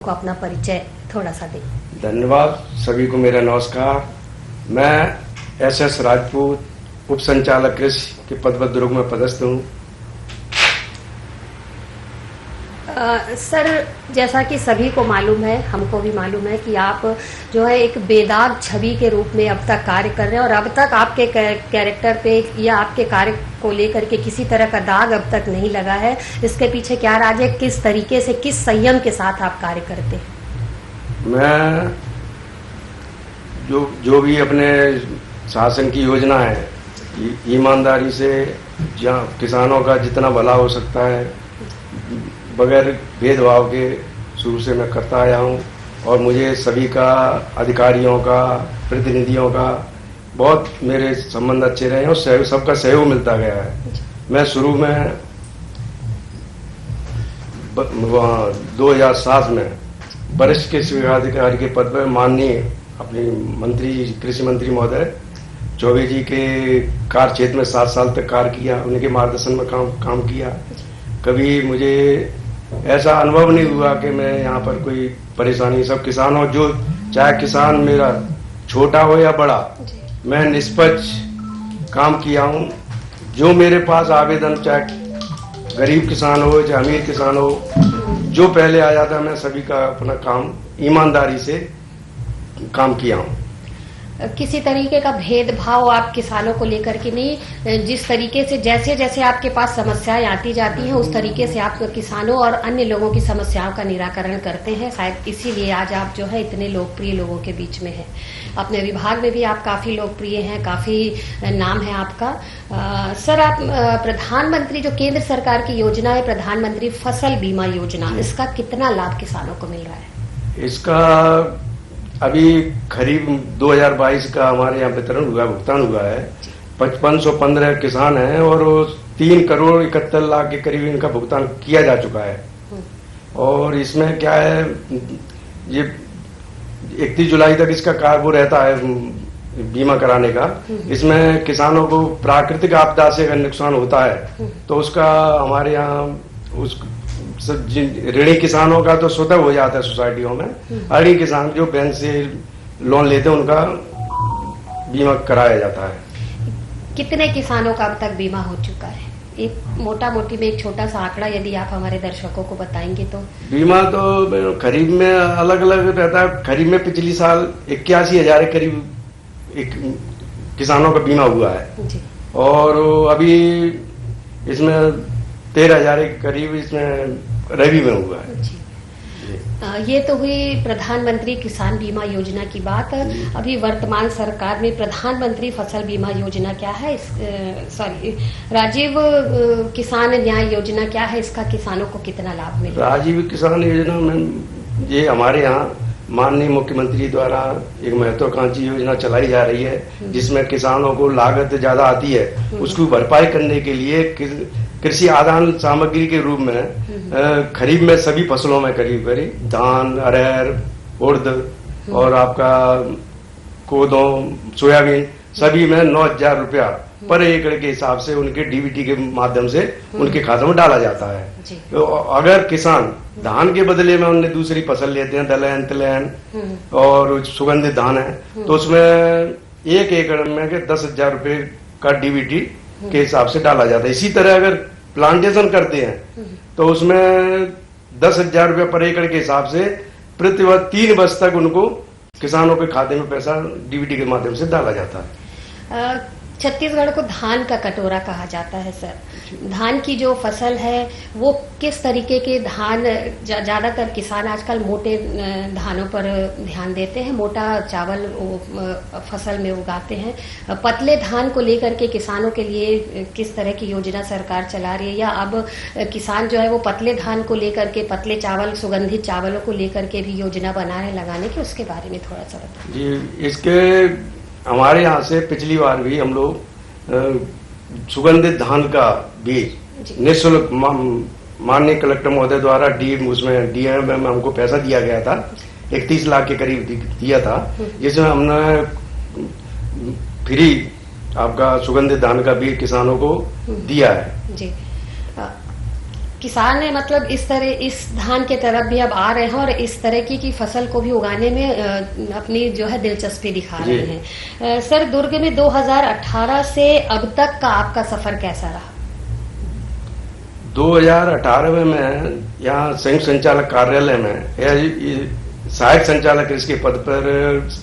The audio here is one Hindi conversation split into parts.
को अपना परिचय थोड़ा सा दें। धन्यवाद। सभी को मेरा नमस्कार। मैं एस राजपूत, उप संचालक कृषि के पद पर दुर्ग में पदस्थ हूँ। सर, जैसा कि सभी को मालूम है, हमको भी मालूम है कि आप जो है एक बेदाग छवि के रूप में अब तक कार्य कर रहे हैं और अब तक आपके कैरेक्टर पे या आपके कार्य को लेकर के किसी तरह का दाग अब तक नहीं लगा है। इसके पीछे क्या राज है? किस तरीके से, किस संयम के साथ आप कार्य करते हैं? मैं जो भी अपने शासन की योजना है, ईमानदारी से जहाँ किसानों का जितना भला हो सकता है बगैर भेदभाव के शुरू से मैं करता आया हूँ और मुझे सभी का, अधिकारियों का, प्रतिनिधियों का बहुत मेरे संबंध अच्छे रहे हैं और सबका सहयोग मिलता गया है। मैं शुरू में 2007 में वरिष्ठ कृषि विभागाधिकारी के पद पर माननीय अपने मंत्री, कृषि मंत्री महोदय चौबे जी के कार्य क्षेत्र में 7 साल तक कार्य किया। उनके मार्गदर्शन में काम किया। कभी मुझे ऐसा अनुभव नहीं हुआ कि मैं यहाँ पर कोई परेशानी, सब किसानों, जो चाहे किसान मेरा छोटा हो या बड़ा, मैं निष्पक्ष काम किया हूँ। जो मेरे पास आवेदन, चाहे गरीब किसान हो चाहे अमीर किसान हो, जो पहले आ जाता मैं सभी का अपना काम ईमानदारी से काम किया हूँ। किसी तरीके का भेदभाव आप किसानों को लेकर के नहीं, जिस तरीके से जैसे जैसे आपके पास समस्याएं आती जाती हैं उस तरीके से आप किसानों और अन्य लोगों की समस्याओं का निराकरण करते हैं। शायद इसीलिए आज आप जो है इतने लोकप्रिय लोगों के बीच में हैं। अपने विभाग में भी आप काफी लोकप्रिय हैं, काफी नाम है आपका। सर, आप प्रधानमंत्री, जो केंद्र सरकार की योजना है प्रधानमंत्री फसल बीमा योजना, इसका कितना लाभ किसानों को मिल रहा है? इसका अभी खरीफ 2022 का हमारे यहाँ वितरण हुआ, भुगतान हुआ है। 5515 किसान हैं और 3 करोड़ 71 लाख के करीब इनका भुगतान किया जा चुका है। और इसमें क्या है, ये 31 जुलाई तक इसका कार्य रहता है बीमा कराने का। इसमें किसानों को प्राकृतिक आपदा से अगर नुकसान होता है तो उसका हमारे यहाँ उस ऋणी किसानों का तो स्वतः हो जाता है सोसाइटियों में। अड़ी किसान जो बैंक से लोन लेते हैं उनका बीमा कराया जाता है। कितने किसानों का अब तक बीमा हो चुका है? एक मोटा मोटी में एक छोटा सा आंकड़ा यदि आप हमारे दर्शकों को बताएंगे तो। बीमा तो खरीफ में अलग अलग रहता है। खरीफ में पिछली साल 81,000 के करीब एक किसानों का बीमा हुआ है जी। और अभी इसमें 13,000 के करीब इसमें रबी में हुआ है। जी। ये तो हुई प्रधानमंत्री किसान बीमा योजना की बात। अभी वर्तमान सरकार में प्रधानमंत्री फसल बीमा योजना क्या है, राजीव किसान न्याय योजना क्या है, इसका किसानों को कितना लाभ मिलेगा? राजीव किसान योजना में ये हमारे यहाँ माननीय मुख्यमंत्री द्वारा एक महत्वाकांक्षी योजना चलाई जा रही है जिसमें किसानों को लागत ज्यादा आती है, उसकी भरपाई करने के लिए कृषि आदान सामग्री के रूप में खरीफ में सभी फसलों में करीब धान, अरहर, उड़द और आपका कोदो, सोयाबीन, सभी में 9,000 रुपया पर एकड़ के हिसाब से उनके डीबीटी के माध्यम से उनके खाते में डाला जाता है। तो अगर किसान धान के बदले में उन्हें दूसरी फसल लेते हैं, दलहन, तिलहन और सुगंधित धान है, तो उसमें 1 एकड़ में 10,000 रुपये का डीबीटी के हिसाब से डाला जाता है। इसी तरह अगर प्लांटेशन करते हैं तो उसमें 10,000 रुपये पर एकड़ के हिसाब से प्रति वर्ष 3 वर्ष तक उनको किसानों के खाते में पैसा डीबीटी के माध्यम से डाला जाता है। छत्तीसगढ़ को धान का कटोरा कहा जाता है। सर, धान की जो फसल है वो किस तरीके के धान, ज्यादातर किसान आजकल मोटे धानों पर ध्यान देते हैं, मोटा चावल फसल में उगाते हैं। पतले धान को लेकर के किसानों के लिए किस तरह की योजना सरकार चला रही है, या अब किसान जो है वो पतले धान को लेकर के, पतले चावल, सुगंधित चावलों को लेकर के भी योजना बना रहे लगाने की, उसके बारे में थोड़ा सा बताएं। जी, इसके हमारे यहाँ से पिछली बार भी हम लोग सुगंधित धान का बीज निःशुल्क माननीय कलेक्टर महोदय द्वारा उसमें डीएम में हमको पैसा दिया गया था, 31 लाख के करीब दिया था, जिसमें हमने फ्री आपका सुगंधित धान का बीज किसानों को दिया है। जी। किसान है, मतलब इस तरह इस धान के तरफ भी अब आ रहे हैं और इस तरह की फसल को भी उगाने में अपनी जो है दिलचस्पी दिखा रहे हैं। सर, दुर्ग में 2018 से अब तक का आपका सफर कैसा रहा? 2018 में मैं यहाँ संयुक्त संचालक कार्यालय में सहायक संचालक इसके पद पर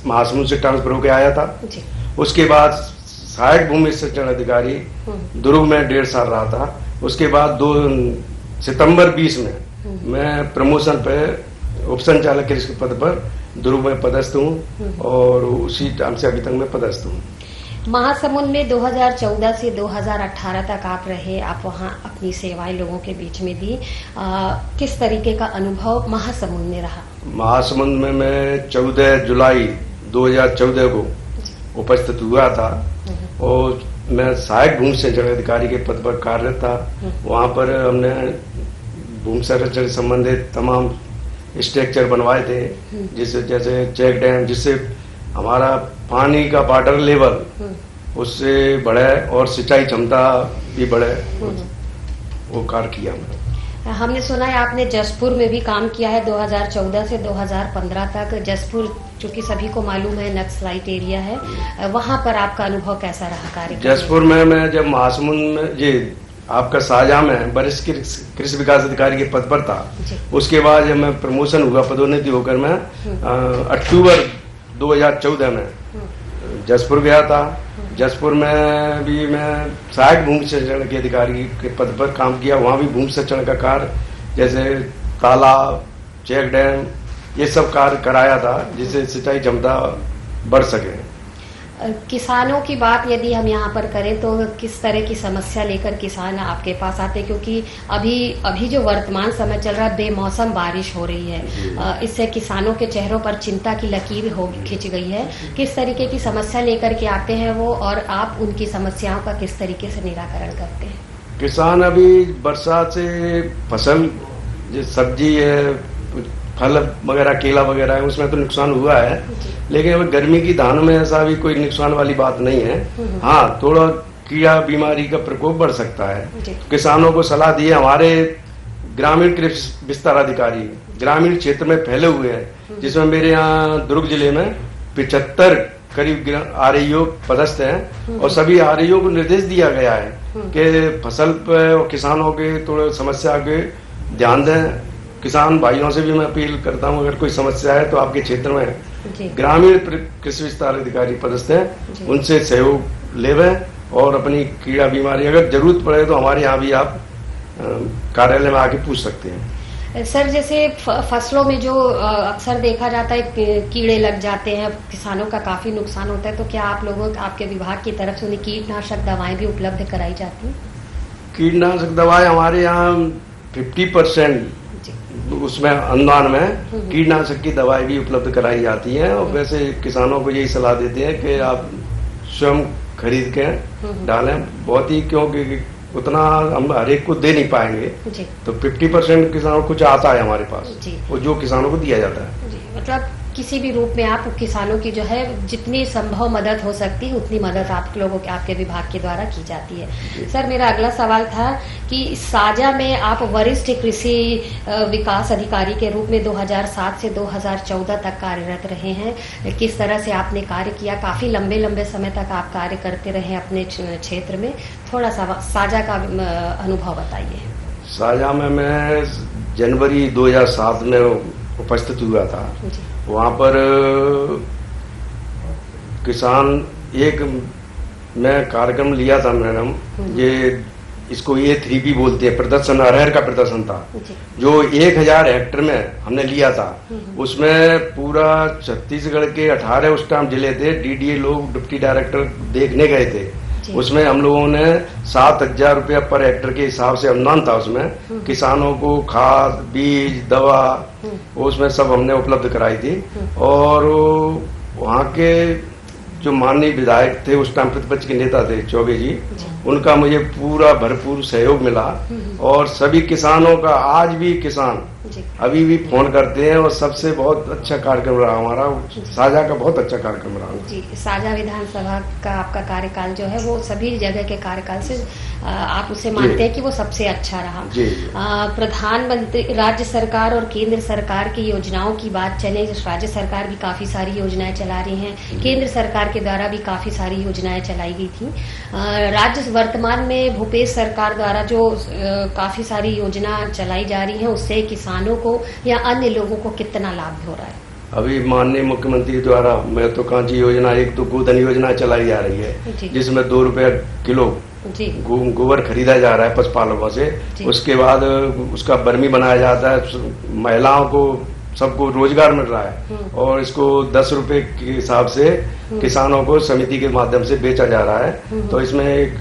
महासमुंद से ट्रांसफर होकर आया था जी। उसके बाद सहायक भूमि संरक्षण अधिकारी दुर्ग में 1.5 साल रहा था। उसके बाद 2 सितंबर 20 में मैं प्रमोशन पे उप संचालक कृषि पद पर दुर्ग में पदस्थ हूँ और उसी टाइम से अभी तक मैं पदस्थ हूँ। महासमुंद में 2014 से 2018 तक आप रहे, आप वहाँ अपनी सेवाएं लोगों के बीच में दी। किस तरीके का अनुभव महासमुंद में रहा? महासमुंद में मैं 14 जुलाई 2014 को उपस्थित हुआ था और मैं सहायक भूमि संरक्षण अधिकारी के पद पर कार्यरत था। वहाँ पर हमने भूमि संरक्षण से संबंधित तमाम स्ट्रक्चर बनवाए थे, जैसे चेक डैम, जिससे हमारा पानी का वाटर लेवल उससे बढ़े और सिंचाई क्षमता भी बढ़े, वो कार्य किया हमने। हमने सुना है आपने जसपुर में भी काम किया है 2014 से 2015 तक। जसपुर चूंकि सभी को मालूम है नक्सलाइट एरिया है, वहां पर आपका अनुभव कैसा रहा कार्य? जसपुर में मैं जब महासमुंद में जी आपका शाहजहां में वरिष्ठ कृषि विकास अधिकारी के पद पर था, उसके बाद जब मैं प्रमोशन हुआ, पदोन्नति होकर मैं अक्टूबर 2014 में जसपुर गया था। जसपुर में भी मैं सहायक भूमि संरक्षण के अधिकारी के पद पर काम किया। वहाँ भी भूमि संरक्षण का कार्य, जैसे तालाब, चेक डैम, ये सब कार्य कराया था जिससे सिंचाई क्षमता बढ़ सके। किसानों की बात यदि हम यहाँ पर करें तो किस तरह की समस्या लेकर किसान आपके पास आते हैं? क्योंकि अभी जो वर्तमान समय चल रहा है, बेमौसम बारिश हो रही है, इससे किसानों के चेहरों पर चिंता की लकीर खिंच गई है। किस तरीके की समस्या लेकर के आते हैं वो, और आप उनकी समस्याओं का किस तरीके से निराकरण करते हैं? किसान अभी बरसात से फसल, जो सब्जी है, फल वगैरह, केला वगैरह है, उसमें तो नुकसान हुआ है, लेकिन अब गर्मी की धान में ऐसा भी कोई नुकसान वाली बात नहीं है। हाँ, थोड़ा कीड़ा बीमारी का प्रकोप बढ़ सकता है। किसानों को सलाह दी है, हमारे ग्रामीण कृषि विस्तार अधिकारी ग्रामीण क्षेत्र में फैले हुए हैं, जिसमें मेरे यहाँ दुर्ग जिले में 75 करीब आरईओ पदस्थ हैं और सभी आरईओ को निर्देश दिया गया है कि फसल पर और किसानों के थोड़े समस्या के ध्यान दें। किसान भाइयों से भी मैं अपील करता हूं, अगर कोई समस्या है तो आपके क्षेत्र में ग्रामीण कृषि विस्तार अधिकारी पदस्थ हैं, उनसे सहयोग लेवें और अपनी कीड़ा बीमारी अगर जरूरत पड़े तो हमारे यहाँ भी आप कार्यालय में आके पूछ सकते हैं। सर, जैसे फसलों में जो अक्सर देखा जाता है कीड़े लग जाते हैं, किसानों का काफी नुकसान होता है, तो क्या आप लोगों आपके विभाग की तरफ से उन्हें कीटनाशक दवाएं भी उपलब्ध कराई जाती हैं? कीटनाशक दवाएं हमारे यहाँ 50% उसमें अनुदान में कीटनाशक की दवाई भी उपलब्ध कराई जाती है। और वैसे किसानों को यही सलाह देते हैं कि आप स्वयं खरीद के डालें, बहुत ही, क्योंकि उतना हम हर एक को दे नहीं पाएंगे, तो 50% किसानों को कुछ आता है हमारे पास, वो जो किसानों को दिया जाता है। मतलब किसी भी रूप में आप किसानों की जो है जितनी संभव मदद हो सकती है उतनी मदद आप लोगों के, आपके विभाग के द्वारा की जाती है। सर, मेरा अगला सवाल था कि साजा में आप वरिष्ठ कृषि विकास अधिकारी के रूप में 2007 से 2014 तक कार्यरत रहे हैं। किस तरह से आपने कार्य किया? काफी लंबे समय तक आप कार्य करते रहे अपने क्षेत्र में। थोड़ा सा साजा का अनुभव बताइए। साजा में मैं जनवरी 2007 में उपस्थित हुआ था। वहाँ पर किसान एक मैं कार्यक्रम लिया था मैडम, ये इसको A3P बोलते हैं, प्रदर्शन, अरहर का प्रदर्शन था, जो 1000 हेक्टेयर में हमने लिया था। उसमें पूरा छत्तीसगढ़ के 18 उस टाइम जिले थे, DDA लोग, डिप्टी डायरेक्टर देखने गए थे। उसमें हम लोगों ने 7000 रुपया पर हेक्टेयर के हिसाब से अनुदान था। उसमें किसानों को खाद, बीज, दवा, उसमें सब हमने उपलब्ध कराई थी। और वहाँ के जो माननीय विधायक थे, उस टाइम प्रतिपक्ष के नेता थे चौबे जी, उनका मुझे पूरा भरपूर सहयोग मिला। और सभी किसानों का, आज भी किसान जी। अभी भी फोन करते हैं और सबसे बहुत अच्छा कार्यक्रम रहा हमारा, साझा का बहुत अच्छा कार्यक्रम रहा। जी, साझा विधानसभा का आपका कार्यकाल जो है वो सभी जगह के कार्यकाल से आप उसे मानते हैं कि वो सबसे अच्छा रहा। जी। प्रधानमंत्री, राज्य सरकार और केंद्र सरकार की योजनाओं की बात चले, राज्य सरकार भी काफी सारी योजनाएं चला रही हैं, केंद्र सरकार के द्वारा भी काफी सारी योजनाएं चलाई गई थी। राज्य वर्तमान में भूपेश सरकार द्वारा जो काफी सारी योजना चलाई जा रही है, उससे किसानों को या अन्य लोगों को कितना लाभ हो रहा है? अभी माननीय मुख्यमंत्री द्वारा महत्वाकांक्षी योजना, एक तो गोधन योजना चलाई जा रही है, जिसमें 2 रुपए किलो गोबर खरीदा जा रहा है पशुपालकों से। उसके बाद उसका बर्मी बनाया जाता है, महिलाओं को सबको रोजगार मिल रहा है, और इसको 10 रुपए के हिसाब से किसानों को समिति के माध्यम से बेचा जा रहा है। तो इसमें एक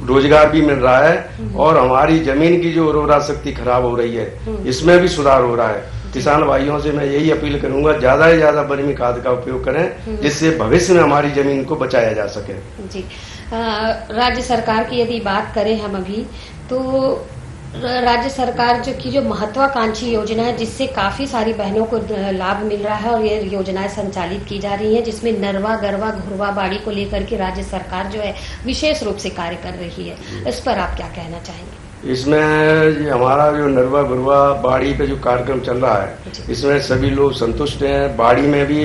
रोजगार भी मिल रहा है, और हमारी जमीन की जो उर्वरा शक्ति खराब हो रही है, इसमें भी सुधार हो रहा है। किसान भाइयों से मैं यही अपील करूंगा, ज्यादा से ज्यादा बर्मी खाद का उपयोग करें, जिससे भविष्य में हमारी जमीन को बचाया जा सके। जी, राज्य सरकार की यदि बात करें हम अभी, तो राज्य सरकार जो महत्वाकांक्षी योजना है, जिससे काफी सारी बहनों को लाभ मिल रहा है, और ये योजनाएं संचालित की जा रही हैं, जिसमें नरवा, गरवा, घुरवा बाड़ी को लेकर के राज्य सरकार जो है विशेष रूप से कार्य कर रही है। इस पर आप क्या कहना चाहेंगे? इसमें हमारा जो नरवा गुरवा बाड़ी पे जो कार्यक्रम चल रहा है, इसमें सभी लोग संतुष्ट हैं। बाड़ी में भी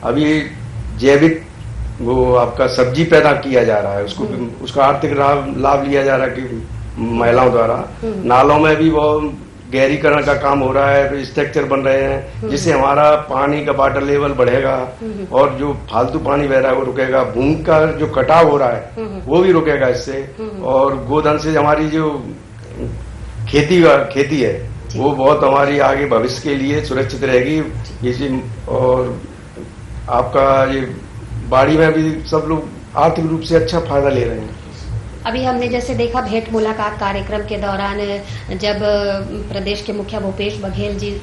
अभी जैविक वो आपका सब्जी पैदा किया जा रहा है, उसका आर्थिक लाभ लिया जा रहा है कि महिलाओं द्वारा। नालों में भी वो गहरीकरण का काम हो रहा है, स्ट्रक्चर बन रहे हैं, जिससे हमारा पानी का वाटर लेवल बढ़ेगा, और जो फालतू पानी बह रहा है वो रुकेगा। भूमि का जो कटाव हो रहा है वो भी रुकेगा इससे, और गोधन से हमारी जो खेती है वो बहुत हमारी आगे भविष्य के लिए सुरक्षित रहेगी। और आपका ये बाड़ी में भी सब लोग आर्थिक रूप से अच्छा फायदा ले रहे हैं। अभी हमने जैसे देखा भेंट मुलाकात कार्यक्रम के दौरान, जब प्रदेश के मुखिया भूपेश बघेल जी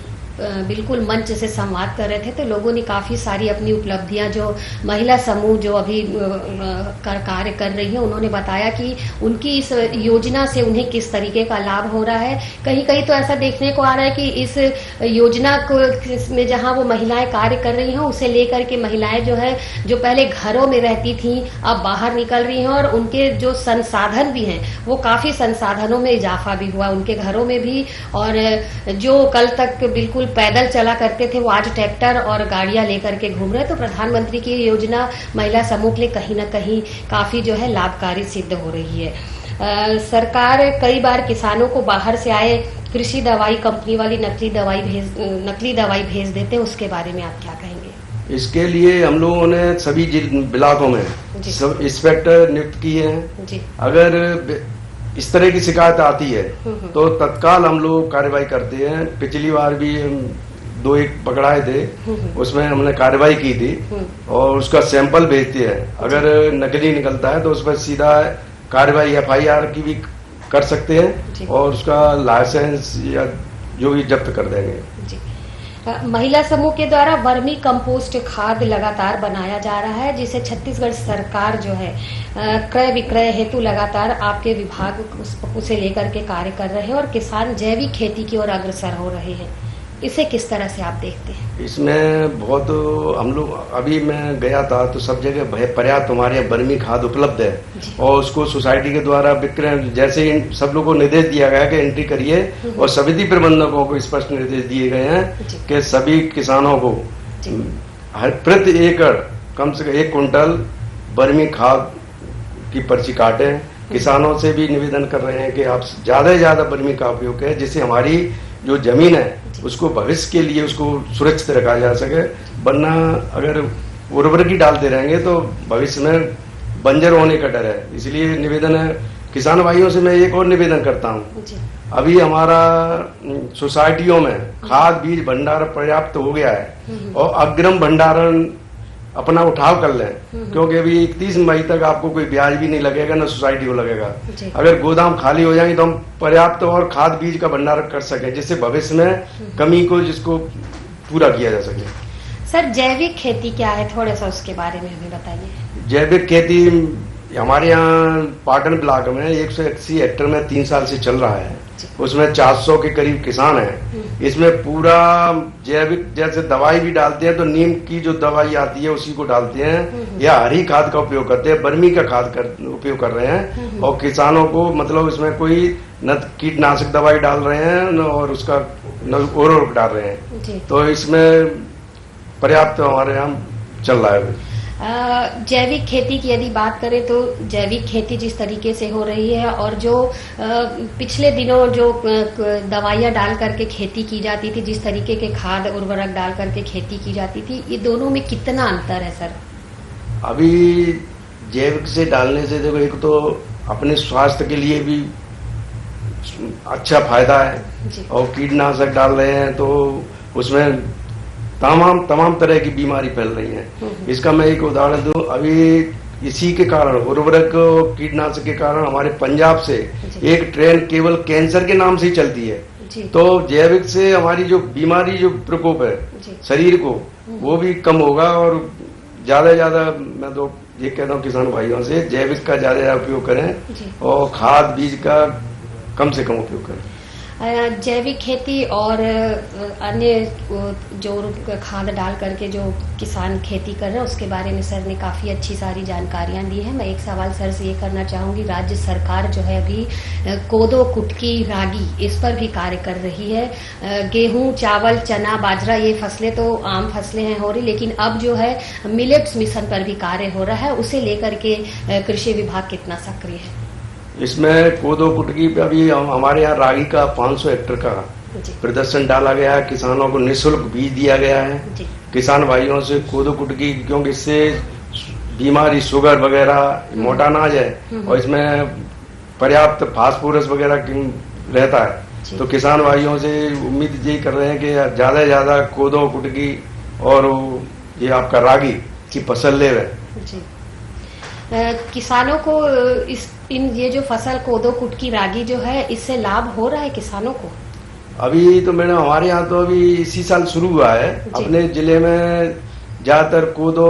बिल्कुल मंच से संवाद कर रहे थे, तो लोगों ने काफी सारी अपनी उपलब्धियां, जो महिला समूह जो अभी कार्य कर रही है, उन्होंने बताया कि उनकी इस योजना से उन्हें किस तरीके का लाभ हो रहा है। कहीं कहीं तो ऐसा देखने को आ रहा है कि इस योजना को में जहां वो महिलाएं कार्य कर रही हैं, उसे लेकर के महिलाएं जो है, जो पहले घरों में रहती थी, अब बाहर निकल रही हैं, और उनके जो संसाधन भी हैं, वो काफी संसाधनों में इजाफा भी हुआ उनके घरों में भी। और जो कल तक बिल्कुल पैदल चला करते थे, वो आज ट्रैक्टर और गाड़ियां लेकर के घूम रहे। तो प्रधानमंत्री की योजना महिला समूह के लिए कहीं न कहीं काफी जो है लाभकारी सिद्ध हो रही है। सरकार कई बार किसानों को बाहर से आए कृषि दवाई कंपनी वाली नकली दवाई भेज देते हैं, उसके बारे में आप क्या कहेंगे? इसके लिए हम लोगों ने सभी ब्लॉकों में सब इंस्पेक्टर नियुक्त किए हैं। अगर इस तरह की शिकायत आती है तो तत्काल हम लोग कार्रवाई करते हैं। पिछली बार भी 2-1 पकड़ाए थे, उसमें हमने कार्रवाई की थी, और उसका सैंपल भेजते हैं। अगर नकली निकलता है तो उस पर सीधा कार्रवाई FIR की भी कर सकते हैं, और उसका लाइसेंस या जो भी जब्त कर देंगे। महिला समूह के द्वारा वर्मी कंपोस्ट खाद लगातार बनाया जा रहा है, जिसे छत्तीसगढ़ सरकार जो है क्रय विक्रय हेतु लगातार आपके विभाग उसे लेकर के कार्य कर रहे हैं, और किसान जैविक खेती की ओर अग्रसर हो रहे हैं। इसे किस तरह से आप देखते हैं? इसमें बहुत हम लोग, अभी मैं गया था तो सब जगह पर्याप्त हमारे यहाँ बर्मी खाद उपलब्ध है, और उसको सोसाइटी के द्वारा विक्रय, जैसे सब लोगों को निर्देश दिया गया कि एंट्री करिए, और समिति प्रबंधकों को स्पष्ट निर्देश दिए गए हैं कि सभी किसानों को प्रति एकड़ कम से कम 1 कुंटल बर्मी खाद की पर्ची काटें। किसानों से भी निवेदन कर रहे हैं कि आप ज्यादा से ज्यादा बर्मी का उपयोग करें, जिससे हमारी जो जमीन है उसको भविष्य के लिए उसको सुरक्षित रखा जा सके। वरना अगर उर्वरकी डालते रहेंगे तो भविष्य में बंजर होने का डर है। इसलिए निवेदन है किसान भाइयों से, मैं एक और निवेदन करता हूँ। अभी हमारा सोसाइटियों में खाद बीज भंडार पर्याप्त हो गया है, और अग्रिम भंडारण अपना उठाव कर लें, क्योंकि अभी 31 मई तक आपको कोई ब्याज भी नहीं लगेगा, ना सोसाइटी को लगेगा। अगर गोदाम खाली हो जाएंगे तो हम पर्याप्त और खाद बीज का भंडारण कर सकें, जिससे भविष्य में कमी को जिसको पूरा किया जा सके। सर, जैविक खेती क्या है, थोड़ा सा उसके बारे में हमें बताइए। जैविक खेती हमारे यहाँ पाटन ब्लॉक में 180 हेक्टेयर में 3 साल से चल रहा है। उसमें 400 के करीब किसान हैं। इसमें पूरा जैविक, जैसे दवाई भी डालते हैं तो नीम की जो दवाई आती है उसी को डालते हैं, या हरी खाद का उपयोग करते हैं, बर्मी का खाद उपयोग कर रहे हैं। और किसानों को मतलब इसमें कोई न कीटनाशक दवाई डाल रहे हैं न और उसका न उर्वरक डाल रहे हैं। तो इसमें पर्याप्त हमारे यहाँ चल रहा है। जैविक खेती की यदि बात करें तो जैविक खेती जिस तरीके से हो रही है और जो पिछले दिनों जो दवाइयां डाल करके खेती की जाती थी, जिस तरीके के खाद उर्वरक डाल करके खेती की जाती थी, ये दोनों में कितना अंतर है सर? अभी जैविक से डालने से देखो, एक तो अपने स्वास्थ्य के लिए भी अच्छा फायदा है, और कीटनाशक डाल रहे हैं तो उसमें तमाम तरह की बीमारी फैल रही है। इसका मैं एक उदाहरण दूं, अभी इसी के कारण, उर्वरक और कीटनाशक के कारण हमारे पंजाब से एक ट्रेन केवल कैंसर के नाम से ही चलती है। तो जैविक से हमारी जो बीमारी, जो प्रकोप है शरीर को, वो भी कम होगा। और ज्यादा मैं तो ये कहता हूँ किसान भाइयों से, जैविक का ज्यादा उपयोग करें और खाद बीज का कम से कम उपयोग करें। जैविक खेती और अन्य जो खाद डाल करके जो किसान खेती कर रहे हैं उसके बारे में सर ने काफ़ी अच्छी सारी जानकारियां दी है। मैं एक सवाल सर से ये करना चाहूँगी, राज्य सरकार जो है अभी कोदो, कुटकी, रागी इस पर भी कार्य कर रही है। गेहूं, चावल, चना, बाजरा ये फसलें तो आम फसलें हैं हो रही, लेकिन अब जो है मिलेट्स मिशन पर भी कार्य हो रहा है। उसे लेकर के कृषि विभाग कितना सक्रिय है? इसमें कोदो कुटकी पे अभी हमारे यहाँ रागी का 500 हेक्टेयर का प्रदर्शन डाला गया है। किसानों को निःशुल्क बीज दिया गया है। किसान भाइयों से कोदो कुटकी, क्योंकि इससे बीमारी, शुगर वगैरह, मोटा अनाज है और इसमें पर्याप्त फास्फोरस वगैरह रहता है। तो किसान भाइयों से उम्मीद यही कर रहे हैं कि ज्यादा से ज्यादा कोदो कुटकी और ये आपका रागी की फसल ले रहे। किसानों को ये जो फसल कोदो, कुटकी, रागी जो है, इससे लाभ हो रहा है किसानों को? अभी तो मैडम हमारे यहाँ तो अभी इसी साल शुरू हुआ है। अपने जिले में ज्यादातर कोदो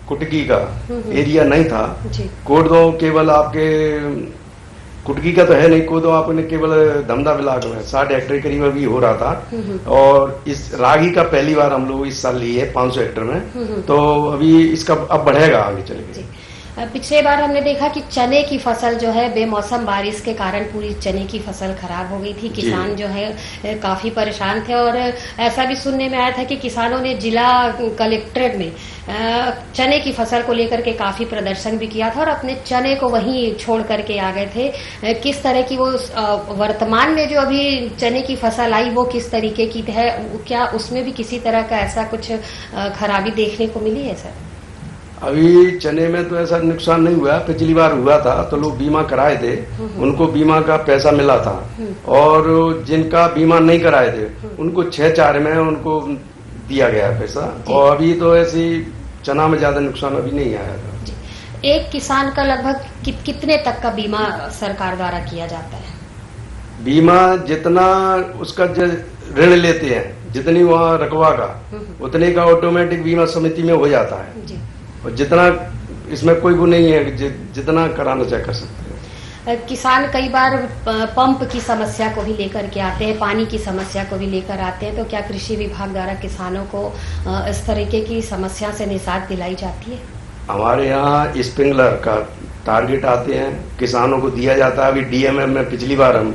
कुटकी का एरिया नहीं था। कोदो केवल आपके, कुटकी का तो है नहीं, कोदो आपने केवल धमदा ब्लॉक में 60 हेक्टेयर करीब अभी हो रहा था। और इस रागी का पहली बार हम लोग इस साल लिए 500 हेक्टेयर में। तो अभी इसका अब बढ़ेगा आगे चलेगा। पिछले बार हमने देखा कि चने की फसल जो है बेमौसम बारिश के कारण पूरी चने की फसल खराब हो गई थी। किसान जो है काफी परेशान थे और ऐसा भी सुनने में आया था कि किसानों ने जिला कलेक्ट्रेट में चने की फसल को लेकर के काफी प्रदर्शन भी किया था और अपने चने को वहीं छोड़ करके आ गए थे। किस तरह की वो वर्तमान में जो अभी चने की फसल आई वो किस तरीके की है? क्या उसमें भी किसी तरह का ऐसा कुछ खराबी देखने को मिली है सर? अभी चने में तो ऐसा नुकसान नहीं हुआ। पिछली बार हुआ था तो लोग बीमा कराए थे, उनको बीमा का पैसा मिला था। और जिनका बीमा नहीं कराए थे उनको 6/4 में उनको दिया गया पैसा। और अभी तो ऐसी चना में ज्यादा नुकसान अभी नहीं आया था। एक किसान का लगभग कितने तक का बीमा सरकार द्वारा किया जाता है? बीमा जितना उसका ऋण लेते हैं, जितनी वहाँ रकबा का, उतने का ऑटोमेटिक बीमा समिति में हो जाता है। और जितना इसमें कोई वो नहीं है कि जितना कराना चाहे कर सकते हैं। किसान कई बार पंप की समस्या को भी लेकर के आते हैं, पानी की समस्या को भी लेकर आते हैं, तो क्या कृषि विभाग द्वारा किसानों को इस तरीके की समस्या से निजात दिलाई जाती है? हमारे यहाँ स्प्रिंकलर का टारगेट आते हैं, किसानों को दिया जाता है। अभी डीएमएम में पिछली बार हम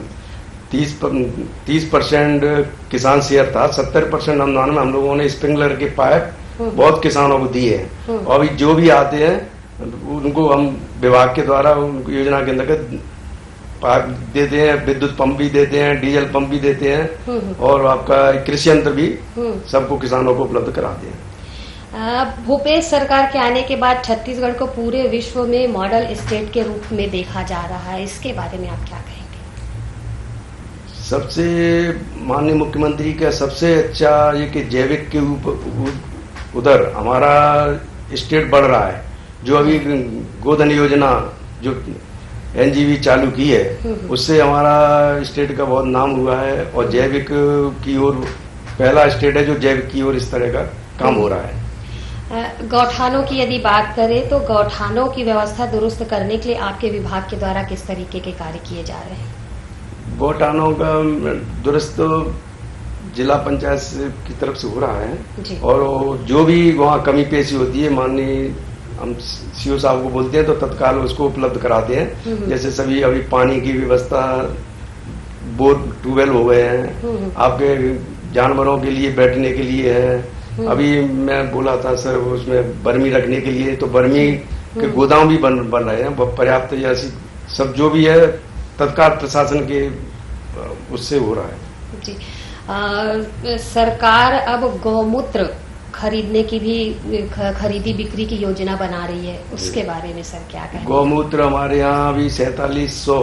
30% किसान शेयर था, 70% अनुदान में हम लोगों ने स्प्रिंकलर के पाइप बहुत किसानों को दिए हैं। और अभी जो भी आते हैं उनको हम विभाग के द्वारा योजना के अंतर्गत पाइप देते हैं, विद्युत पंप भी देते हैं, डीजल पंप भी देते हैं और आपका कृषि यंत्र भी सबको किसानों को उपलब्ध कराते हैं। भूपेश सरकार के आने के बाद छत्तीसगढ़ को पूरे विश्व में मॉडल स्टेट के रूप में देखा जा रहा है, इसके बारे में आप क्या कहेंगे? सबसे माननीय मुख्यमंत्री का सबसे अच्छा ये कि जैविक के उधर हमारा स्टेट बढ़ रहा है। जो अभी गोधन योजना जो एनजीवी चालू की है उससे हमारा स्टेट का बहुत नाम हुआ है और जैविक की ओर पहला स्टेट है जो जैविक की ओर इस तरह का काम हो रहा है। गौठानों की यदि बात करें तो गौठानों की व्यवस्था दुरुस्त करने के लिए आपके विभाग के द्वारा किस तरीके के कार्य किए जा रहे हैं? गौठानों का दुरुस्त तो जिला पंचायत की तरफ से हो रहा है जी। और जो भी वहाँ कमी पेशी होती है माननीय हम सीओ साहब को बोलते हैं तो तत्काल उसको उपलब्ध कराते हैं। जैसे सभी अभी पानी की व्यवस्था, बोर ट्यूबवेल हो गए हैं, आपके जानवरों के लिए बैठने के लिए है। अभी मैं बोला था सर उसमें बर्मी रखने के लिए, तो बर्मी के गोदाम भी बन रहे हैं पर्याप्त, ऐसी सब जो भी है तत्काल प्रशासन के उससे हो रहा है। जी। सरकार अब गौमूत्र खरीदने की भी खरीदी बिक्री की योजना बना रही है, उसके बारे में सर क्या कहेंगे? गौमूत्र हमारे यहाँ अभी 4700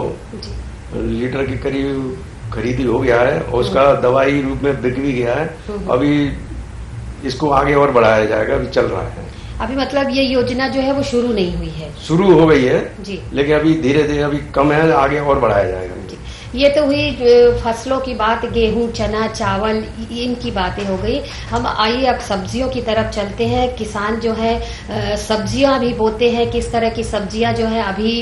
लीटर के करीब खरीदी हो गया है और उसका दवाई रूप में बिक भी गया है। अभी इसको आगे और बढ़ाया जाएगा, अभी चल रहा है। अभी मतलब ये योजना जो है वो शुरू नहीं हुई है? शुरू हो गई है जी, लेकिन अभी धीरे धीरे अभी कम है, आगे और बढ़ाया जाएगा। ये तो हुई फसलों की बात, गेहूं, चना, चावल, इनकी बातें हो गई। हम आइए अब सब्जियों की तरफ चलते हैं। किसान जो है सब्जियां भी बोते हैं, किस तरह की सब्जियां जो है अभी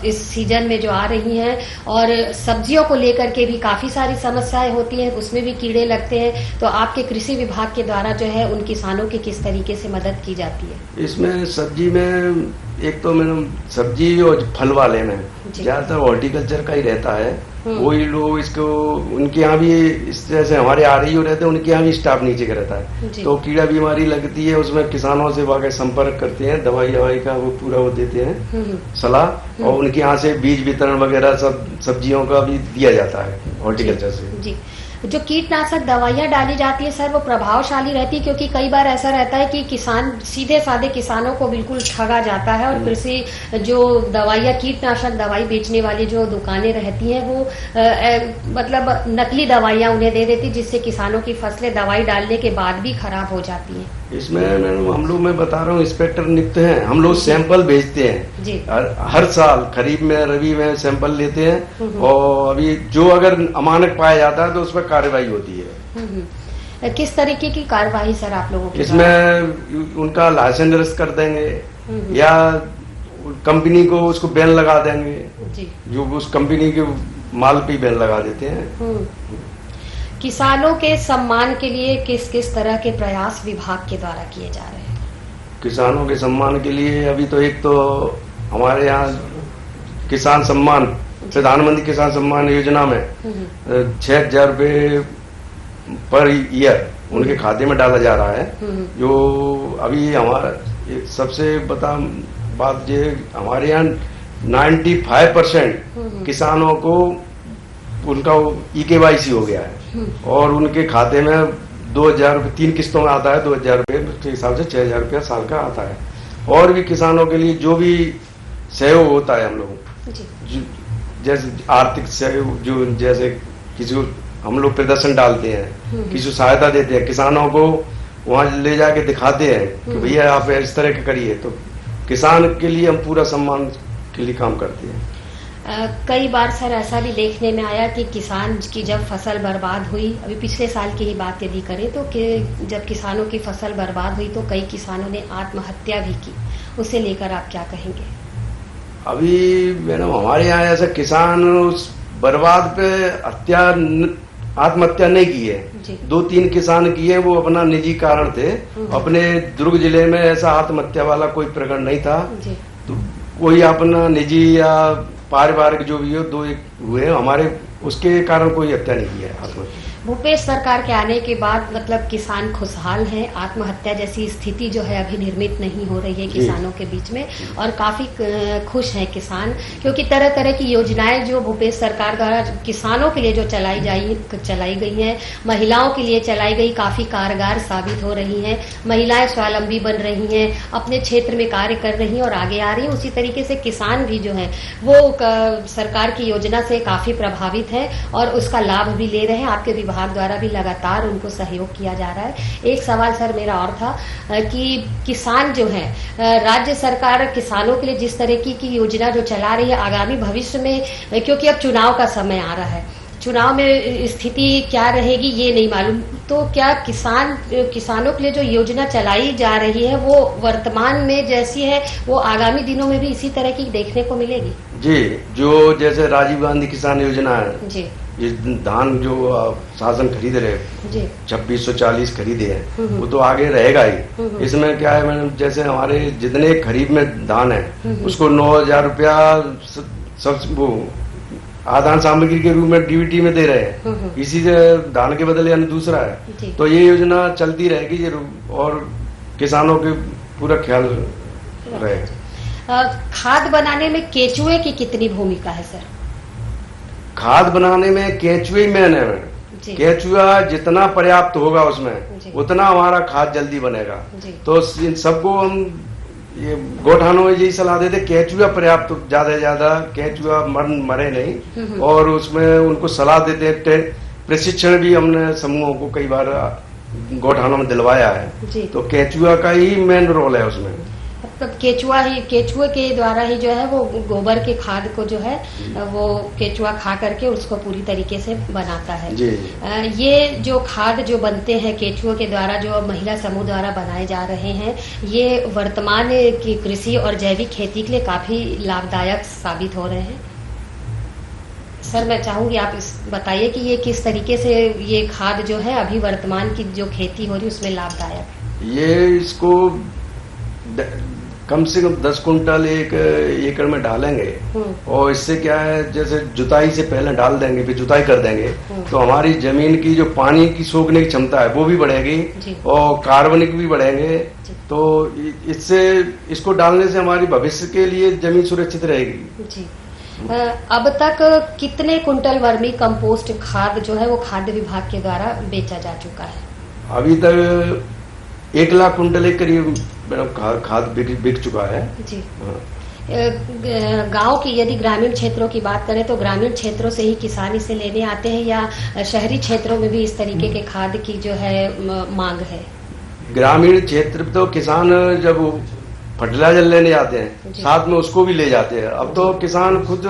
इस सीजन में जो आ रही हैं, और सब्जियों को लेकर के भी काफी सारी समस्याएं होती हैं, उसमें भी कीड़े लगते हैं। तो आपके कृषि विभाग के द्वारा जो है उन किसानों की किस तरीके से मदद की जाती है? इसमें सब्जी में एक तो मैडम सब्जी और फल वाले में ज्यादातर हॉर्टिकल्चर का ही रहता है। वही लोग इसको, उनके यहाँ भी इस तरह से हमारे REO रहते हैं, उनके यहाँ भी स्टाफ नीचे का रहता है। तो कीड़ा बीमारी लगती है उसमें किसानों से वाकई संपर्क करते हैं, दवाई का वो पूरा वो देते हैं सलाह, और उनके यहाँ से बीज वितरण वगैरह सब सब्जियों का भी दिया जाता है हॉर्टिकल्चर से। जी। जो कीटनाशक दवाइयां डाली जाती है सर वो प्रभावशाली रहती है? क्योंकि कई बार ऐसा रहता है कि किसान सीधे साधे किसानों को बिल्कुल ठगा जाता है और कृषि जो दवाइयां, कीटनाशक दवाई बेचने वाली जो दुकानें रहती हैं वो मतलब नकली दवाइयां उन्हें दे देती, जिससे किसानों की फसलें दवाई डालने के बाद भी खराब हो जाती हैं। इसमें हम लोग, मैं बता रहा हूँ, इंस्पेक्टर नियुक्त हैं, हम लोग सैंपल भेजते हैं जी। हर साल खरीफ में, रबी में सैंपल लेते हैं और अभी जो अगर अमानक पाया जाता है तो उस पर कार्रवाई होती है। किस तरीके की कार्रवाई सर आप लोगों की? इसमें उनका लाइसेंस निरस्त कर देंगे या कंपनी को उसको बैन लगा देंगे जी। जो उस कंपनी के माल पे बैन लगा देते हैं। किसानों के सम्मान के लिए किस किस तरह के प्रयास विभाग के द्वारा किए जा रहे हैं? किसानों के सम्मान के लिए अभी तो एक तो हमारे यहाँ किसान सम्मान, प्रधानमंत्री किसान सम्मान योजना में 6,000 रुपये पर ईयर उनके खाते में डाला जा रहा है। जो अभी हमारा सबसे बात ये, हमारे यहाँ 95% किसानों को उनका EKYC हो गया है और उनके खाते में 2,000 रुपये 3 किस्तों में आता है, 2,000 रुपये के हिसाब से 6,000 रुपया साल का आता है। और भी किसानों के लिए जो भी सहयोग होता है हम लोग, जैसे आर्थिक सहयोग, जो जैसे किसी को हम लोग प्रदर्शन डालते हैं, किसी को सहायता देते हैं, किसानों को वहां ले जाके दिखाते हैं कि भैया आप इस तरह के करिए, तो किसान के लिए हम पूरा सम्मान के लिए काम करते हैं। कई बार सर ऐसा भी देखने में आया कि किसान की जब फसल बर्बाद हुई, अभी पिछले साल की ही बात यदि करें तो जब किसानों की फसल बर्बाद हुई तो कई किसानों ने आत्महत्या भी की, उसे लेकर आप क्या कहेंगे? अभी मैडम हमारे यहाँ ऐसा किसान उस बर्बाद पे आत्महत्या नहीं की है। 2-3 किसान किए, वो अपना निजी कारण थे। अपने दुर्ग जिले में ऐसा आत्महत्या वाला कोई प्रकरण नहीं था। तो कोई अपना निजी या पारिवारिक जो भी हो, 2 हुए हमारे, उसके कारण कोई हत्या नहीं की है आत्महत्या। भूपेश सरकार के आने के बाद मतलब किसान खुशहाल हैं, आत्महत्या जैसी स्थिति जो है अभी निर्मित नहीं हो रही है किसानों के बीच में, और काफी खुश हैं किसान, क्योंकि तरह तरह की योजनाएं जो भूपेश सरकार द्वारा किसानों के लिए जो चलाई गई हैं, महिलाओं के लिए चलाई गई, काफी कारगर साबित हो रही हैं। महिलाएं स्वावलंबी बन रही हैं, अपने क्षेत्र में कार्य कर रही हैं और आगे आ रही हैं। उसी तरीके से किसान भी जो है वो सरकार की योजना से काफी प्रभावित है और उसका लाभ भी ले रहे हैं। आपके विभाग द्वारा भी लगातार उनको सहयोग किया जा रहा है। एक सवाल सर मेरा और था कि किसान जो है, राज्य सरकार किसानों के लिए जिस तरह की योजना जो चला रही है, आगामी भविष्य में, क्योंकि अब चुनाव का समय आ रहा है, चुनाव में स्थिति क्या रहेगी ये नहीं मालूम, तो क्या किसानों के लिए जो योजना चलाई जा रही है वो वर्तमान में जैसी है वो आगामी दिनों में भी इसी तरह की देखने को मिलेगी? जी, जो जैसे राजीव गांधी किसान योजना है जी, ये धान जो शासन खरीद रहे जी, 2640 खरीदे हैं वो तो आगे रहेगा ही। इसमें क्या है मैडम, जैसे हमारे जितने खरीफ में धान है उसको 9,000 रुपया सब वो आदान सामग्री के रूप में डीबीटी में दे रहे हैं, इसी से धान के बदले अन्य दूसरा है। तो ये योजना चलती रहेगी ये और किसानों के पूरा ख्याल रहे। खाद बनाने में केचुए की कितनी भूमिका है सर? खाद बनाने में केचुए मेन है मैडम। केचुआ जितना पर्याप्त होगा उसमें उतना हमारा खाद जल्दी बनेगा। तो इन सबको हम ये गोठानों में यही सलाह देते, केचुआ पर्याप्त ज्यादा से ज्यादा केचुआ मरे नहीं, और उसमें उनको सलाह देते। प्रशिक्षण भी हमने समूहों को कई बार गोठानों में दिलवाया है। तो केचुआ का ही मेन रोल है उसमें। मतलब केचुए के द्वारा ही जो है वो गोबर के खाद को जो है वो केचुआ खा करके उसको पूरी तरीके से बनाता है। जी। ये जो खाद जो बनते हैं केचुए के द्वारा, जो महिला समूह द्वारा बनाए जा रहे हैं, ये वर्तमान की कृषि और जैविक खेती के लिए काफी लाभदायक साबित हो रहे हैं। सर मैं चाहूंगी आप बताइए कि ये किस तरीके से ये खाद जो है अभी वर्तमान की जो खेती हो रही है उसमें लाभदायक है। ये इसको कम से कम 10 कुंटल एक एकड़ में डालेंगे, और इससे क्या है जैसे जुताई से पहले डाल देंगे फिर जुताई कर देंगे तो हमारी जमीन की जो पानी की सोखने की क्षमता है वो भी बढ़ेगी और कार्बनिक भी बढ़ेंगे। तो इससे इसको डालने से हमारी भविष्य के लिए जमीन सुरक्षित रहेगी। जी। अब तक कितने कुंटल वर्मी कंपोस्ट खाद जो है वो खाद्य विभाग के द्वारा बेचा जा चुका है? अभी तक 1 लाख कुंटल के करीब खाद बिक चुका है। जी। गांव की यदि ग्रामीण क्षेत्रों की बात करें तो ग्रामीण क्षेत्रों से ही किसान इसे लेने आते हैं या शहरी क्षेत्रों में भी इस तरीके के खाद की जो है मांग है? ग्रामीण क्षेत्र तो किसान जब फर्टिलाइजर लेने आते हैं साथ में उसको भी ले जाते हैं। अब तो किसान खुद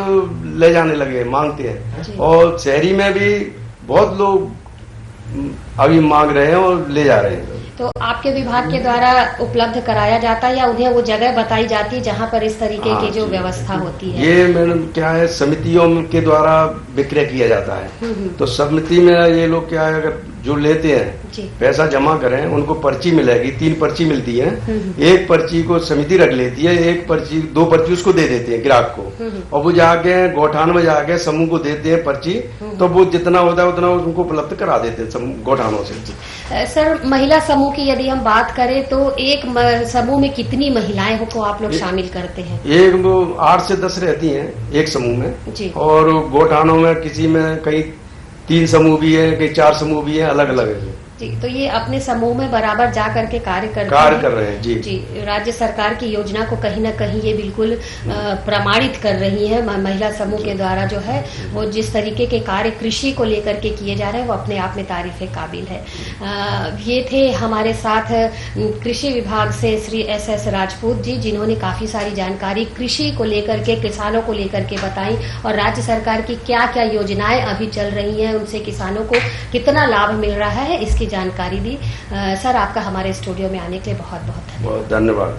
ले जाने लगे, मांगते हैं, और शहरी में भी बहुत लोग अभी मांग रहे हैं और ले जा रहे हैं। तो आपके विभाग के द्वारा उपलब्ध कराया जाता है या उन्हें वो जगह बताई जाती है जहां पर इस तरीके की जो व्यवस्था होती है? ये मैडम क्या है, समितियों के द्वारा विक्रय किया जाता है। तो समिति में ये लोग क्या है, अगर जो लेते हैं पैसा जमा करें उनको पर्ची मिलेगी, 3 पर्ची मिलती है। एक पर्ची को समिति रख लेती है, 2 पर्ची उसको दे देते हैं ग्राहक को, और वो जाके गोठान में जाके समूह को देते हैं पर्ची। तो वो जितना होता है उतना उनको उपलब्ध करा देते हैं गोठानों से। सर महिला समूह की यदि हम बात करें तो एक समूह में कितनी महिलाएं को आप लोग शामिल करते हैं? 8 से 10 रहती हैं एक समूह में, और गोठानों में किसी में कई 3 समूह भी है, कई 4 समूह भी है, अलग अलग है। जी, तो ये अपने समूह में बराबर जा करके कार्य कर रहे हैं। जी। राज्य सरकार की योजना को कहीं न कहीं ये बिल्कुल प्रमाणित कर रही है। महिला समूह के द्वारा जो है वो जिस तरीके के कार्य कृषि को लेकर के किए जा रहे हैं वो अपने आप में तारीफ काबिल है। ये थे हमारे साथ कृषि विभाग से श्री SS राजपूत जी, जिन्होंने काफी सारी जानकारी कृषि को लेकर के, किसानों को लेकर के बताई, और राज्य सरकार की क्या क्या योजनाएं अभी चल रही हैं, उनसे किसानों को कितना लाभ मिल रहा है, इसकी जानकारी दी। सर आपका हमारे स्टूडियो में आने के लिए बहुत बहुत धन्यवाद।